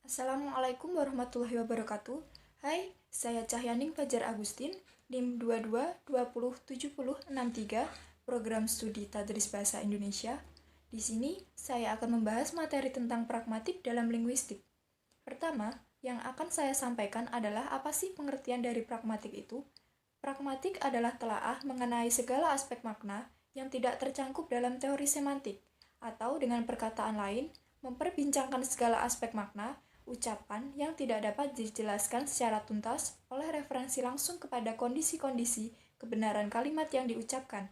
Assalamualaikum warahmatullahi wabarakatuh. Hai, saya Cahyaning Fajar Agustin, NIM 22207063, Program Studi Tadris Bahasa Indonesia. Di sini, saya akan membahas materi tentang pragmatik dalam linguistik. Pertama, yang akan saya sampaikan adalah apa sih pengertian dari pragmatik itu? Pragmatik adalah telaah mengenai segala aspek makna yang tidak tercangkup dalam teori semantik, atau dengan perkataan lain, memperbincangkan segala aspek makna ucapan yang tidak dapat dijelaskan secara tuntas oleh referensi langsung kepada kondisi-kondisi kebenaran kalimat yang diucapkan.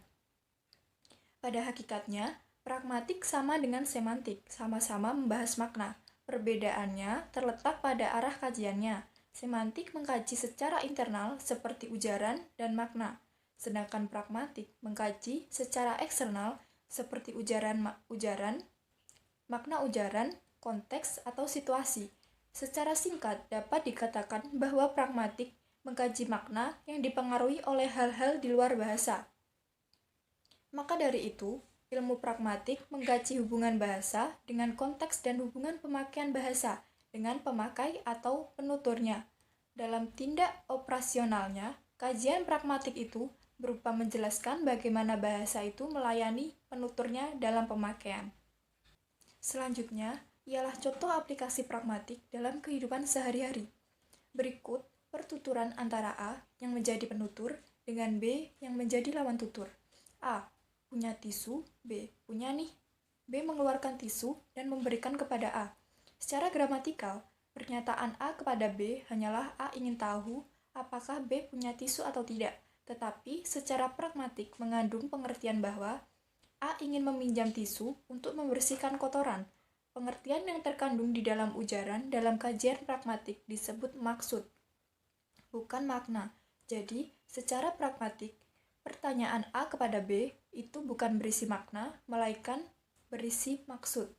Pada hakikatnya, pragmatik sama dengan semantik, sama-sama membahas makna. Perbedaannya terletak pada arah kajiannya. Semantik mengkaji secara internal seperti ujaran dan makna, sedangkan pragmatik mengkaji secara eksternal seperti makna ujaran, konteks atau situasi. Secara singkat, dapat dikatakan bahwa pragmatik mengkaji makna yang dipengaruhi oleh hal-hal di luar bahasa. Maka dari itu, ilmu pragmatik mengkaji hubungan bahasa dengan konteks dan hubungan pemakaian bahasa dengan pemakai atau penuturnya. Dalam tindak operasionalnya, kajian pragmatik itu berupa menjelaskan bagaimana bahasa itu melayani penuturnya dalam pemakaian. Selanjutnya, ialah contoh aplikasi pragmatik dalam kehidupan sehari-hari. Berikut pertuturan antara A yang menjadi penutur dengan B yang menjadi lawan tutur. A. Punya tisu, B. Punya nih. B mengeluarkan tisu dan memberikan kepada A. Secara gramatikal, pernyataan A kepada B hanyalah A ingin tahu apakah B punya tisu atau tidak, tetapi secara pragmatik mengandung pengertian bahwa A ingin meminjam tisu untuk membersihkan kotoran. Pengertian yang terkandung di dalam ujaran dalam kajian pragmatik disebut maksud, bukan makna. Jadi, secara pragmatik, pertanyaan A kepada B itu bukan berisi makna, melainkan berisi maksud.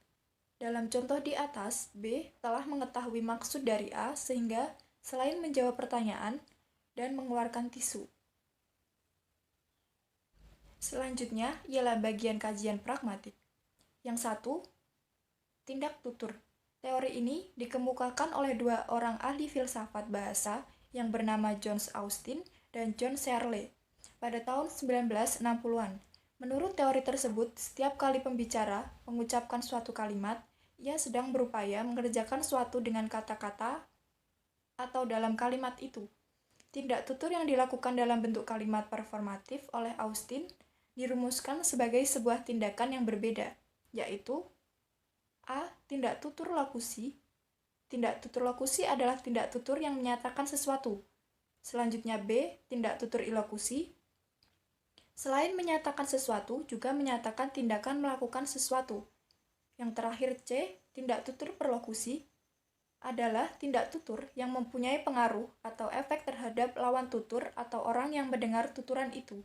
Dalam contoh di atas, B telah mengetahui maksud dari A sehingga selain menjawab pertanyaan dan mengeluarkan tisu. Selanjutnya ialah bagian kajian pragmatik. Yang satu, tindak tutur. Teori ini dikemukakan oleh dua orang ahli filsafat bahasa yang bernama John Austin dan John Searle pada tahun 1960-an. Menurut teori tersebut, setiap kali pembicara mengucapkan suatu kalimat, ia sedang berupaya mengerjakan suatu dengan kata-kata atau dalam kalimat itu. Tindak tutur yang dilakukan dalam bentuk kalimat performatif oleh Austin dirumuskan sebagai sebuah tindakan yang berbeda, yaitu A. Tindak tutur lokusi. Tindak tutur lokusi adalah tindak tutur yang menyatakan sesuatu. Selanjutnya B. Tindak tutur ilokusi. Selain menyatakan sesuatu, juga menyatakan tindakan melakukan sesuatu. Yang terakhir C. Tindak tutur perlokusi adalah tindak tutur yang mempunyai pengaruh atau efek terhadap lawan tutur atau orang yang mendengar tuturan itu.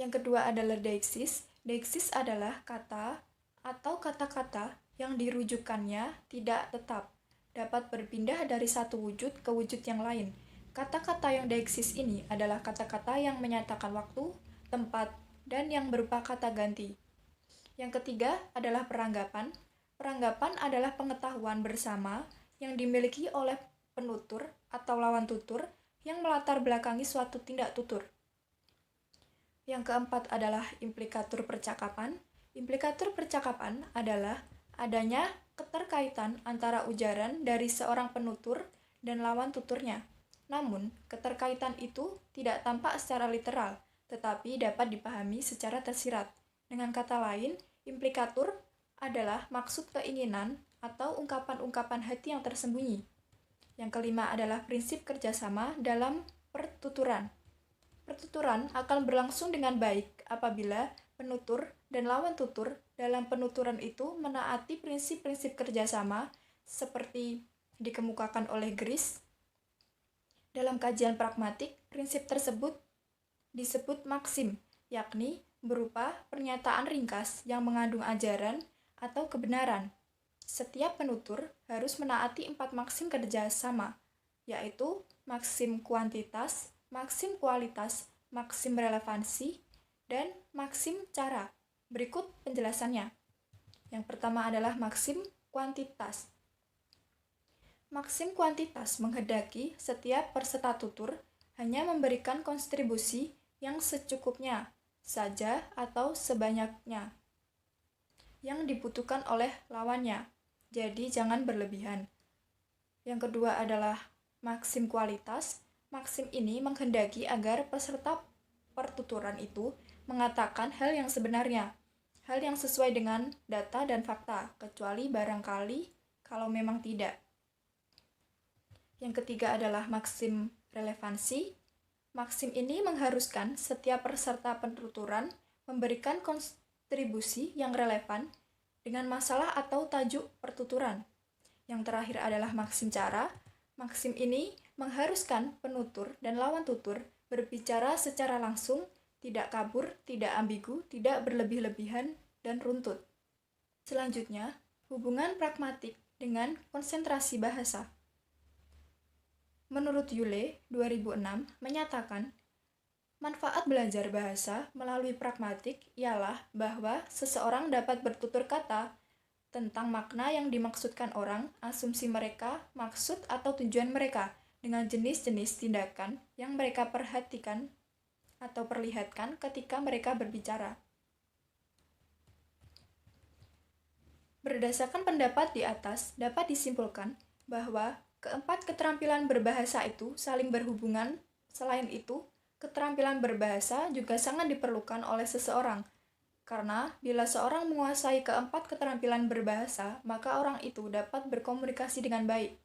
Yang kedua adalah deixis. Deixis adalah kata atau kata-kata yang dirujukannya tidak tetap, dapat berpindah dari satu wujud ke wujud yang lain. Kata-kata yang deixis ini adalah kata-kata yang menyatakan waktu, tempat, dan yang berupa kata ganti. Yang ketiga adalah peranggapan. Peranggapan adalah pengetahuan bersama yang dimiliki oleh penutur atau lawan tutur yang melatar belakangi suatu tindak tutur. Yang keempat adalah implikatur percakapan. Implikatur percakapan adalah adanya keterkaitan antara ujaran dari seorang penutur dan lawan tuturnya. Namun, keterkaitan itu tidak tampak secara literal, tetapi dapat dipahami secara tersirat. Dengan kata lain, implikatur adalah maksud keinginan atau ungkapan-ungkapan hati yang tersembunyi. Yang kelima adalah prinsip kerjasama dalam pertuturan. Pertuturan akan berlangsung dengan baik apabila penutur dan lawan tutur dalam penuturan itu menaati prinsip-prinsip kerjasama seperti dikemukakan oleh Grice. Dalam kajian pragmatik, prinsip tersebut disebut maksim, yakni berupa pernyataan ringkas yang mengandung ajaran atau kebenaran. Setiap penutur harus menaati 4 maksim kerjasama, yaitu maksim kuantitas, maksim kualitas, maksim relevansi, dan maksim cara. Berikut penjelasannya. Yang pertama adalah maksim kuantitas. Maksim kuantitas menghendaki setiap peserta tutur hanya memberikan kontribusi yang secukupnya saja atau sebanyaknya yang dibutuhkan oleh lawannya. Jadi jangan berlebihan. Yang kedua adalah maksim kualitas. Maksim ini menghendaki agar peserta pertuturan itu mengatakan hal yang sebenarnya, hal yang sesuai dengan data dan fakta, kecuali barangkali kalau memang tidak. Yang ketiga adalah maksim relevansi. Maksim ini mengharuskan setiap peserta penuturan memberikan kontribusi yang relevan dengan masalah atau tajuk pertuturan. Yang terakhir adalah maksim cara. Maksim ini mengharuskan penutur dan lawan tutur berbicara secara langsung, tidak kabur, tidak ambigu, tidak berlebih-lebihan, dan runtut. Selanjutnya, hubungan pragmatik dengan konsentrasi bahasa. Menurut Yule, 2006, menyatakan, manfaat belajar bahasa melalui pragmatik ialah bahwa seseorang dapat bertutur kata tentang makna yang dimaksudkan orang, asumsi mereka, maksud atau tujuan mereka, dengan jenis-jenis tindakan yang mereka perhatikan atau perlihatkan ketika mereka berbicara. Berdasarkan pendapat di atas, dapat disimpulkan bahwa keempat keterampilan berbahasa itu saling berhubungan. Selain itu, keterampilan berbahasa juga sangat diperlukan oleh seseorang. Karena bila seorang menguasai keempat keterampilan berbahasa, maka orang itu dapat berkomunikasi dengan baik.